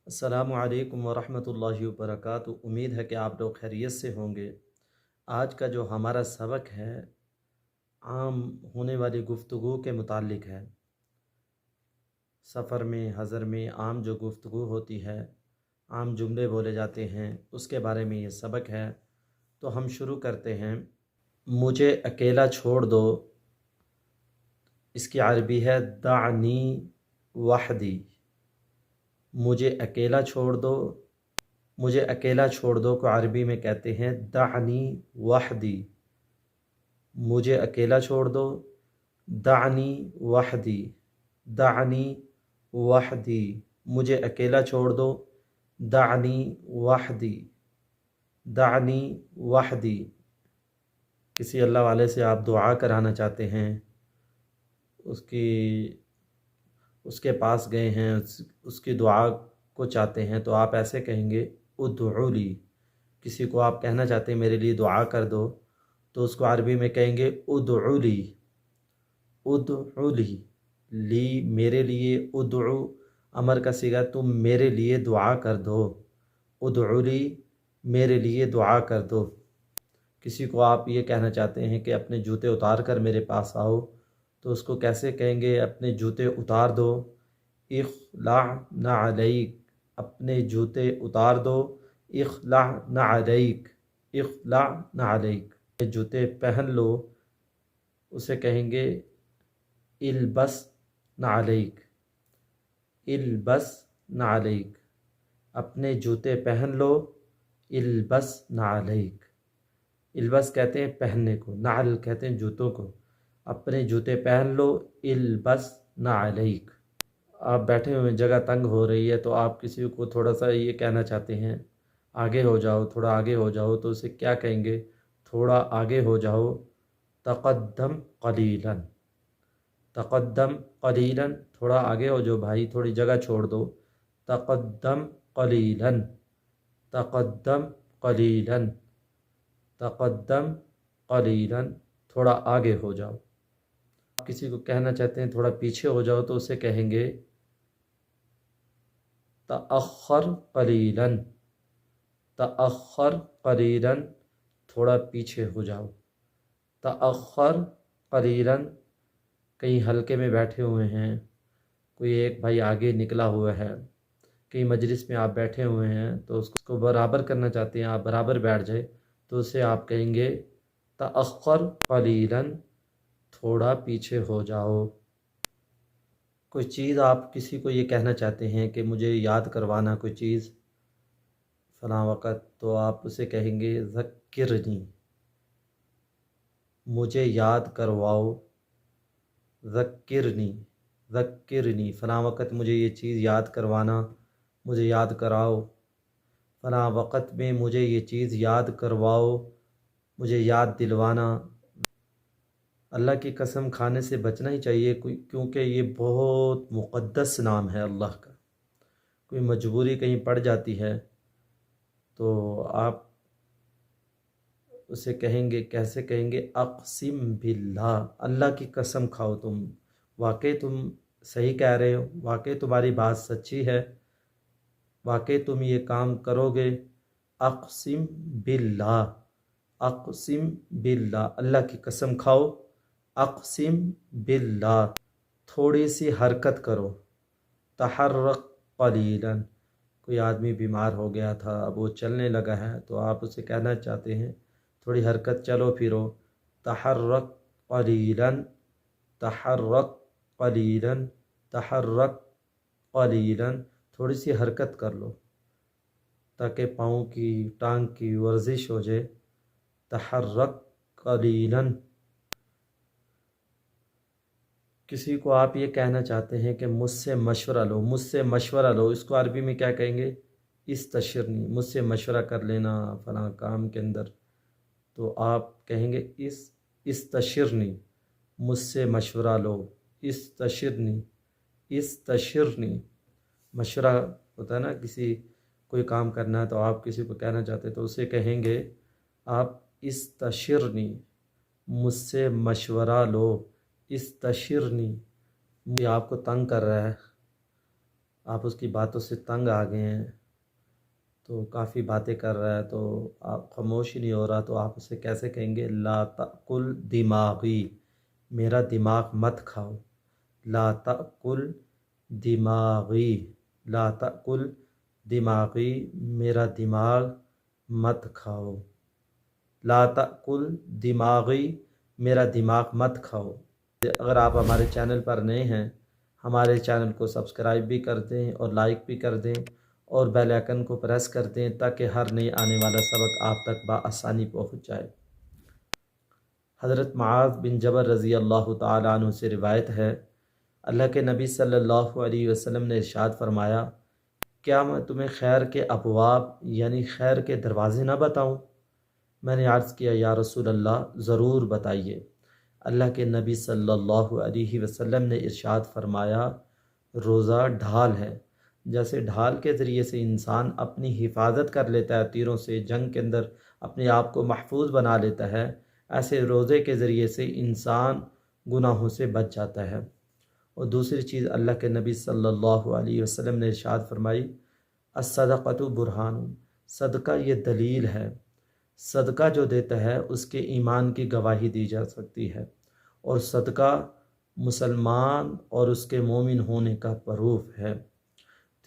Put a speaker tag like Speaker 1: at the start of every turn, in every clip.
Speaker 1: अस्सलामु अलैकुम वरहमतुल्लाहि वबरकातुहू। उम्मीद है कि आप लोग खैरियत से होंगे। आज का जो हमारा सबक है आम होने वाली गुफ्तगू के मुतालिक है। सफ़र में हज़र में आम जो गुफ्तगू होती है, आम जुमले बोले जाते हैं, उसके बारे में ये सबक है। तो हम शुरू करते हैं। मुझे अकेला छोड़ दो, इसकी अरबी है दानी वहदी। मुझे अकेला छोड़ दो, मुझे अकेला छोड़ दो को अरबी में कहते हैं दानी वहदी। मुझे अकेला छोड़ दो, दानी वहदी, दानी वहदी। मुझे अकेला छोड़ दो, दानी वहदी, दानी वहदी। किसी अल्लाह वाले से आप दुआ कराना चाहते हैं, उसके पास गए हैं, उसकी दुआ को चाहते हैं, तो आप ऐसे कहेंगे उदउली। किसी को आप कहना चाहते हैं मेरे लिए दुआ कर दो, तो उसको अरबी में कहेंगे उदउली, उदउली। ली मेरे लिए, उदउ अमर का सीगा, तुम मेरे लिए दुआ कर दो, उदउली मेरे लिए दुआ कर दो। किसी को आप ये कहना चाहते हैं कि अपने जूते उतार कर मेरे पास आओ, तो उसको कैसे कहेंगे? अपने जूते उतार दो, इख्ला न अलैक, अपने जूते उतार दो, इख्ला न अलैक, इख्ला न अलैक। जूते पहन लो, उसे कहेंगे इल्बस न अलैक, इल्बस न अलैक। अपने जूते पहन लो, इल्बस न अलैक। इल्बस कहते हैं पहनने को, नाल कहते हैं जूतों को। अपने जूते पहन लो, इल्बस न अलैक। आप बैठे हुए जगह तंग हो रही है, तो आप किसी को थोड़ा सा ये कहना चाहते हैं आगे हो जाओ, थोड़ा आगे हो जाओ, तो उसे क्या कहेंगे? थोड़ा आगे हो जाओ, तक़द्दम क़लीलन, तक़द्दम क़लीलन। थोड़ा आगे हो जाओ भाई, थोड़ी जगह छोड़ दो, तक़द्दम क़लीलन, तक़द्दम क़लीलन, तक़द्दम क़लीलन। थोड़ा आगे हो जाओ। आप किसी को कहना चाहते हैं थोड़ा पीछे हो जाओ, तो उसे कहेंगे तअख़्ख़र क़लीलन, तअख़्ख़र क़लीलन। थोड़ा पीछे हो जाओ, तअख़्ख़र क़लीलन। कहीं हल्के में बैठे हुए हैं, कोई एक भाई आगे निकला हुआ है, कहीं मजलिस में आप बैठे हुए हैं, तो उसको बराबर करना चाहते हैं, आप बराबर बैठ जाए, तो उसे आप कहेंगे तअख़्ख़र क़लीलन, थोड़ा पीछे हो जाओ। कोई चीज़ आप किसी को ये कहना चाहते हैं कि मुझे याद करवाना कोई चीज़ फ़लाँ वक़्त, तो आप उसे कहेंगे ज़क्किरनी, मुझे याद करवाओ, ज़क्किरनी, ज़क्किरनी। फ़लाँ वक़्त मुझे ये चीज़ याद करवाना, मुझे याद कराओ, फ़लाँ वक़्त में मुझे ये चीज़ याद करवाओ, मुझे याद दिलवाना। अल्लाह की कसम खाने से बचना ही चाहिए, क्योंकि ये बहुत मुक़द्दस नाम है अल्लाह का। कोई मजबूरी कहीं पड़ जाती है, तो आप उसे कहेंगे, कैसे कहेंगे? अक़सिम बिल्लाह, अल्लाह की कसम खाओ तुम, वाकई तुम सही कह रहे हो, वाकई तुम्हारी बात सच्ची है, वाकई तुम ये काम करोगे। अक़सिम बिल्लाह, अक़सिम बिल्लाह, अल्लाह की कसम खाओ, अक़सिम बिल्लाह। थोड़ी सी हरकत करो, तहर्रक क़लीलन। कोई आदमी बीमार हो गया था, अब वो चलने लगा है, तो आप उसे कहना चाहते हैं थोड़ी हरकत, चलो फिरो, तहर्रक क़लीलन, तहर्रक क़लीलन, तहर्रक क़लीलन। थोड़ी सी हरकत कर लो, ताकि पाँव की टांग की वर्जिश हो जाए। तहर्रक क़लीलन। किसी को आप ये कहना चाहते हैं कि मुझसे मशवरा लो, मुझसे मशवरा लो, इसको अरबी में क्या कहेंगे? इस्तशिरनी, मुझसे मशवरा कर लेना फ़लाँ काम के अंदर, तो आप कहेंगे इस्तशिरनी, मुझसे मशवरा लो, इस्तशिरनी, इस्तशिरनी। मशवरा होता है ना, कोई काम करना है, तो आप किसी को कहना चाहते हैं, तो उसे कहेंगे आप इस्तशिरनी, मुझसे मशवरा लो, इस्तशिरनी। ये आपको तंग कर रहा है, آپ اس کی باتوں سے تنگ آ گئے ہیں، تو کافی باتیں کر رہا ہے تو آپ خاموش ہی نہیں ہو رہا، تو آپ اسے کیسے کہیں گے؟ لا تأکل دماغی، میرا دماغ مت کھاؤ. لا تأکل دماغی، لا تأکل دماغی، میرا دماغ مت کھاؤ. لا تأکل دماغی، میرا دماغ مت کھاؤ. اگر آپ ہمارے چینل پر نئے ہیں، ہمارے چینل کو سبسکرائب بھی کر دیں اور لائک بھی کر دیں اور بیل آئکن کو پریس کر دیں تاکہ ہر نئی آنے والا سبق آپ تک بآسانی پہنچ جائے. حضرت معاذ بن جبل رضی اللہ تعالیٰ عنہ سے روایت ہے، اللہ کے نبی صلی اللہ علیہ وسلم نے ارشاد فرمایا، کیا میں تمہیں خیر کے ابواب یعنی خیر کے دروازے نہ بتاؤں؟ میں نے عرض کیا، یا رسول اللہ ضرور بتائیے. اللہ کے نبی صلی اللہ علیہ وسلم نے ارشاد فرمایا، روزہ ڈھال ہے. جیسے ڈھال کے ذریعے سے انسان اپنی حفاظت کر لیتا ہے، تیروں سے جنگ کے اندر اپنے آپ کو محفوظ بنا لیتا ہے، ایسے روزے کے ذریعے سے انسان گناہوں سے بچ جاتا ہے. اور دوسری چیز اللہ کے نبی صلی اللہ علیہ وسلم نے ارشاد فرمائی، الصدقۃ برہان، صدقہ یہ دلیل ہے. صدقہ جو دیتا ہے اس کے ایمان کی گواہی دی جا سکتی ہے، اور صدقہ مسلمان اور اس کے مومن ہونے کا پروف ہے.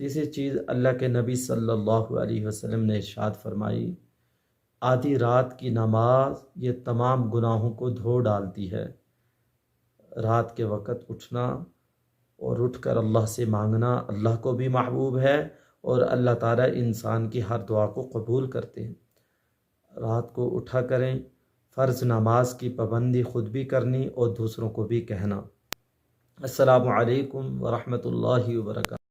Speaker 1: تیسری چیز اللہ کے نبی صلی اللہ علیہ وسلم نے ارشاد فرمائی، آدھی رات کی نماز یہ تمام گناہوں کو دھو ڈالتی ہے. رات کے وقت اٹھنا اور اٹھ کر اللہ سے مانگنا اللہ کو بھی محبوب ہے، اور اللہ تعالیٰ انسان کی ہر دعا کو قبول کرتے ہیں. رات کو اٹھا کریں، فرض نماز کی پابندی خود بھی کرنی اور دوسروں کو بھی کہنا. السلام علیکم ورحمۃ اللہ وبرکاتہ.